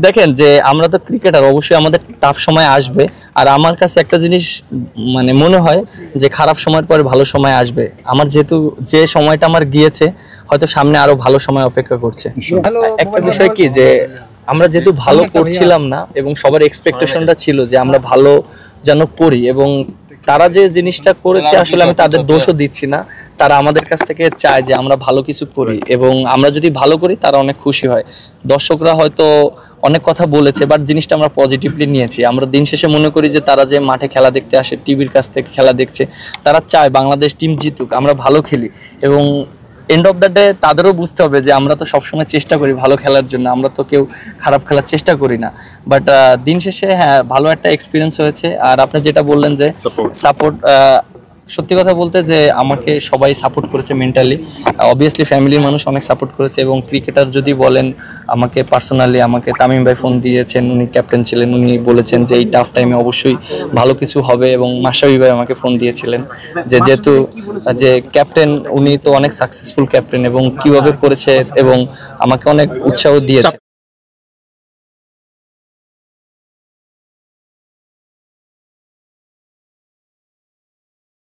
দেখেন যে আমরা তো ক্রিকেটার, অবশ্যই আমাদের টাফ সময় আসবে। আর আমার কাছে একটা জিনিস মানে মনে হয় যে খারাপ সময়ের পরে ভালো সময় আসবে। আমার যেহেতু যে সময়টা আমার গিয়েছে, হয়তো সামনে আরো ভালো সময় অপেক্ষা করছে। একটা বিষয় কি যে আমরা যেহেতু ভালো করছিলাম না এবং সবার এক্সপেকটেশনটা ছিল যে আমরা ভালো যেন করি, এবং তারা যে জিনিসটা করেছে আসলে আমি তাদের দোষও দিচ্ছি না। তারা আমাদের কাছ থেকে চায় যে আমরা ভালো কিছু করি, এবং আমরা যদি ভালো করি তারা অনেক খুশি হয়। দর্শকরা হয়তো অনেক কথা বলেছে, বাট জিনিসটা আমরা পজিটিভলি নিয়েছি। আমরা দিন শেষে মনে করি যে তারা যে মাঠে খেলা দেখতে আসে, টিভির কাছ থেকে খেলা দেখছে, তারা চায় বাংলাদেশ টিম জিতুক, আমরা ভালো খেলি। এবং এন্ড অফ দ্য ডে তাদেরও বুঝতে হবে যে আমরা তো সবসময় চেষ্টা করি ভালো খেলার জন্য, আমরা তো কেউ খারাপ খেলার চেষ্টা করি না। বাট দিন শেষে হ্যাঁ, ভালো একটা এক্সপিরিয়েন্স হয়েছে। আর আপনি যেটা বললেন যে সাপোর্ট, সত্যি কথা বলতে যে আমাকে সবাই সাপোর্ট করেছে মেন্টালি। অবভিয়াসলি ফ্যামিলির মানুষ অনেক সাপোর্ট করেছে, এবং ক্রিকেটার যদি বলেন আমাকে পার্সোনালি, আমাকে তামিম ভাই ফোন দিয়েছেন, উনি ক্যাপ্টেন ছিলেন, উনি বলেছেন যে এই টাফ টাইমে অবশ্যই ভালো কিছু হবে। এবং মাশরাফি ভাই আমাকে ফোন দিয়েছিলেন যে যেহেতু যে ক্যাপ্টেন, উনি তো অনেক সাকসেসফুল ক্যাপ্টেন এবং কিভাবে করেছে, এবং আমাকে অনেক উৎসাহ দিয়েছে।